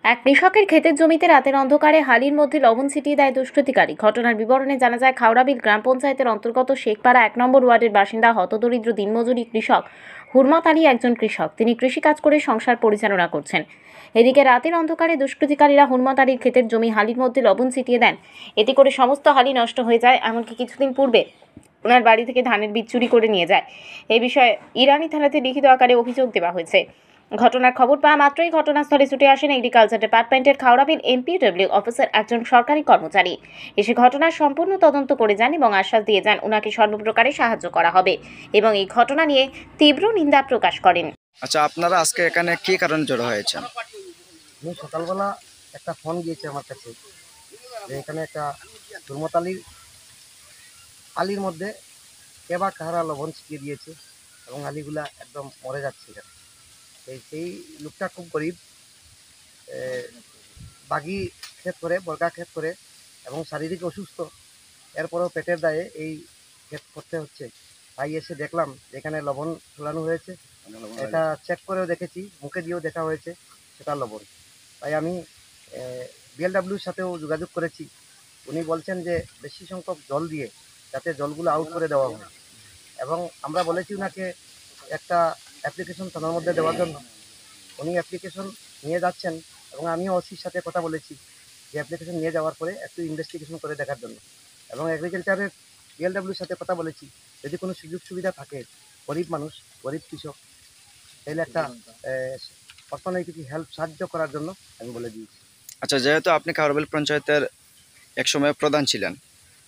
এক কৃষকের ক্ষেতের জমিতে রাতের অন্ধকারে হালির মধ্যে লবণ ছিটিয়ে দেয় দুষ্কৃতিকারী। ঘটনার বিবরণে জানা যায়, খাওড়াবিল গ্রাম পঞ্চায়েতের অন্তর্গত শেখপাড়া 1 নম্বর ওয়ার্ডের বাসিন্দা হতদরিদ্র দিনমজুরি কৃষক হুরমত আলী একজন কৃষক। তিনি কৃষিকাজ করে সংসার পরিচালনা করছেন। এদিকে রাতের অন্ধকারে দুষ্কৃতিকারীরা হুরমত আলীর ক্ষেতের জমি হালির মধ্যে লবণ ছিটিয়ে দেন। এতে করে সমস্ত হালি নষ্ট হয়ে যায়। এমনকি কিছুদিন পূর্বে ওনার বাড়ি থেকে ধানের বীজ চুরি করে নিয়ে যায়। এই বিষয়ে ইরানি থানাতে লিখিত আকারে অভিযোগ দেওয়া হয়েছে। ঘটনার খবর পাওয়া মাত্রই ঘটনাস্থলে ছুটে আসেন এগ্রিকালচার ডিপার্টমেন্টের খাওড়াবিল এমপিডব্লিউ অফিসের একজন সরকারি কর্মচারী। এসে ঘটনার সম্পূর্ণ তদন্ত করে যান এবং আশ্বাস দিয়ে যান ওনাকে সর্বপ্রকারে সাহায্য করা হবে এবং এই ঘটনা নিয়ে তীব্র নিন্দা প্রকাশ করেন। আচ্ছা, আপনারা আজকে এখানে কি কারণে জড়ো হয়েছেন? আমি সকালবেলা একটা ফোন গিয়েছে আমার কাছে যে এখানে একটা হুরমত আলির মধ্যে কে বা কাহারা লবণ ছিটিয়ে দিয়েছে এবং আলিগুলা একদম মরে যাচ্ছে এখানে। সেই লোকটা খুব গরিব, বাগি ক্ষেত করে, বর্গা ক্ষেত করে এবং শারীরিক অসুস্থ। এরপরেও পেটের দায়ে এই ক্ষেত করতে হচ্ছে। তাই এসে দেখলাম যেখানে লবণ ঝুলানো হয়েছে, এটা চেক করেও দেখেছি, মুখে দিয়েও দেখা হয়েছে সেটা লবণ। তাই আমি বিএলডাব্লিউর সাথেও যোগাযোগ করেছি। উনি বলছেন যে বেশি সংখ্যক জল দিয়ে যাতে জলগুলো আউট করে দেওয়া হয়, এবং আমরা বলেছি ওনাকে একটা অ্যাপ্লিকেশন থানার মধ্যে দেওয়ার জন্য। উনি অ্যাপ্লিকেশন নিয়ে যাচ্ছেন এবং আমিও ওসির সাথে কথা বলেছি যে অ্যাপ্লিকেশন নিয়ে যাওয়ার পরে একটু ইনভেস্টিগেশন করে দেখার জন্য, এবং এগ্রিকালচারের বিএলডাব্লিউর সাথে কথা বলেছি যদি কোনো সুযোগ সুবিধা থাকে, গরিব মানুষ, গরিব কৃষক, তাহলে একটা অর্থনৈতিক হেল্প সাহায্য করার জন্য আমি বলে দিয়েছি। আচ্ছা, যেহেতু আপনি খাওড়াবিল পঞ্চায়েতের একসময় প্রধান ছিলেন,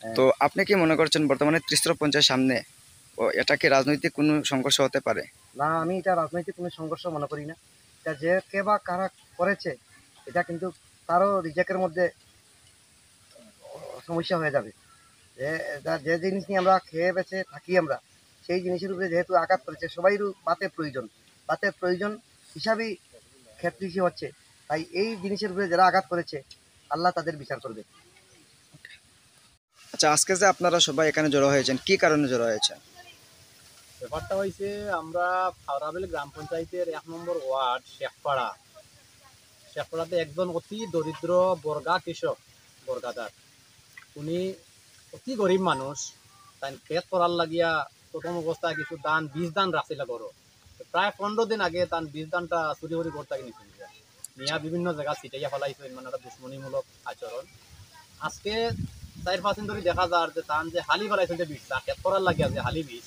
তো আপনি কি মনে করছেন বর্তমানে ত্রিস্তর পঞ্চায়েত সামনে এটা কি রাজনৈতিক কোনো সংঘর্ষ হতে পারে? না, আমি এটা রাজনৈতিক কোনো সংঘর্ষ মনে করি না। এটা যে কে বা কারা করেছে, এটা কিন্তু তারও রিজেকের মধ্যে সমস্যা হয়ে যাবে। যে যে জিনিস নিয়ে আমরা খেয়ে বেঁচে থাকি, আমরা সেই জিনিসের উপরে যেহেতু আঘাত করেছে, সবাইরও বাতের প্রয়োজন হিসাবেই ক্ষেত কৃষি হচ্ছে। তাই এই জিনিসের উপরে যারা আঘাত করেছে, আল্লাহ তাদের বিচার করবে। আচ্ছা, আজকে যে আপনারা সবাই এখানে জড়ো হয়েছেন, কি কারণে জড়ো হয়েছেন? ব্যাপারটা হয়েছে, আমরা খাওড়াবিল গ্রাম পঞ্চায়েতের 1 নম্বর ওয়ার্ড শেখপাড়াতে একজন অতি দরিদ্র বর্গা কৃষক, বর্গাদার। উনি অতি গরিব মানুষ। তাই পেট করার লাগিয়া প্রথম অবস্থায় কিছু বীজ দান রাখছিল করো। প্রায় 15 দিন আগে তার বীজ দানটা চুরি করি করতে নিয়েছিল, নিয়া বিভিন্ন জায়গা ছিটাইয়া ফেলাইছে, মানে একটা দুশ্মনীমূলক আচরণ। আজকে 4-5 দিন ধরে দেখা যায় যে তান যে হালি ফেলাইছিল, যে বীজটা পেট করার লাগিয়া যে হালি বীজ,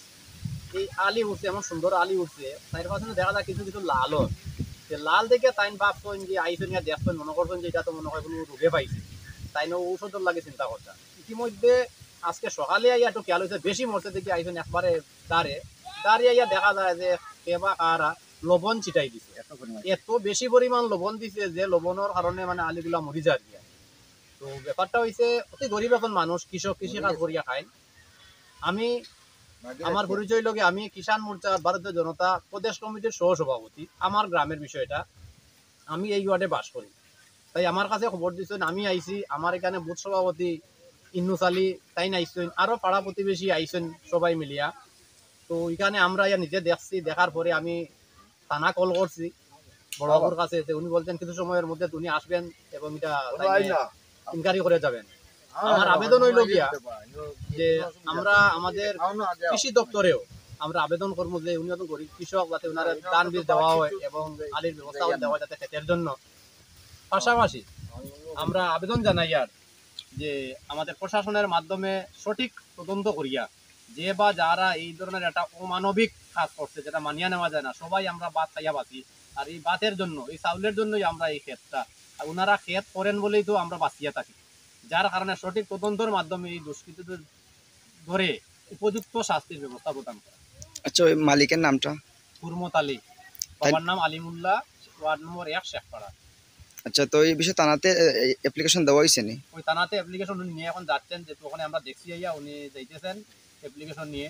এই আলি উঠছে, এমন সুন্দর আলি উঠছে, 4-5 দিন দেখা যায় কিছু কিছু লালও। যে লাল দেখে তাই ভাবছেন যে আইসেন ইয়া দেখছেন, মনে করছেন যে এটা তো মনে হয় কোনো রোগে পাইছে, তাই না ঔষধের লাগে চিন্তা করতা। ইতিমধ্যে আজকে সকালে আইয়া একটু খেয়াল হয়েছে, বেশি মরছে দেখি আইসেন একবারে দাঁড়িয়ে আইয়া দেখা যায় যে কেবা কারা লবণ ছিটাই দিছে। এত বেশি পরিমাণ লবণ দিছে যে লবণের কারণে মানে আলিগুলা মরি যায়। তো ব্যাপারটা হয়েছে, অতি গরিব এখন মানুষ, কৃষক, কৃষি কাজ করিয়া খায়। আমি আমার পরিচয় লগে, আমি কিষাণ মোর্চা ভারতীয় জনতা প্রদেশ কমিটির সহসভাপতি। আমার গ্রামের বিষয়টা, আমি এই ওয়ার্ডে বাস করি। তাই আমার কাছে খবর দিচ্ছেন, আমি আইছি। আমার এখানে বুথ সভাপতি ইন্নুস আলী তাই আইসেন, আরো পাড়া প্রতিবেশী আইসেন, সবাই মিলিয়া। তো এখানে আমরা ইয়া নিজে দেখছি, দেখার পরে আমি থানা কল করছি বড়বাবুর কাছে। উনি বলছেন কিছু সময়ের মধ্যে উনি আসবেন এবং এটা ইনকোয়ারি করে যাবেন। আমার আবেদন হইল গিয়া যে আমরা আমাদের কৃষি দপ্তরেও আমরা আবেদন করবো যে উনি তো গরিব কৃষক, যাতে ওনারা ধান বীজ দেওয়া হয় এবং আলির ব্যবস্থা দেওয়া হয় যাতে ক্ষেতের জন্য। পাশাপাশি আমরা আবেদন জানাই আর যে আমাদের প্রশাসনের মাধ্যমে সঠিক তদন্ত করিয়া যে বা যারা এই ধরনের একটা অমানবিক কাজ করছে, যেটা মানিয়ে নেওয়া যায় না। সবাই আমরা ভাত খাইয়া বাঁচি, আর এই ভাতের জন্য, এই চাউলের জন্যই আমরা এই ক্ষেতটা, আর ওনারা ক্ষেত করেন বলেই তো আমরা বাঁচিয়ে থাকি। যার কারণে সঠিক তদন্তের মাধ্যমে এই দুষ্কৃতীদের ধরে উপযুক্ত শাস্তির ব্যবস্থা প্রদান করা। আচ্ছা, ওই মালিকের নামটা? হুরমত আলী, বাবার নাম আলিমুল্লাহ, ওয়ার্ড নম্বর 1 শেখপাড়া। আচ্ছা, তো এই বিষয়ে থানাতে অ্যাপ্লিকেশন দেওয়া হয়েছে নি? ওই থানাতে অ্যাপ্লিকেশন নিয়ে এখন যাচ্ছেন, যেহেতু ওখানে আমরা দেখছি, উনি যাইতেছেন অ্যাপ্লিকেশন নিয়ে।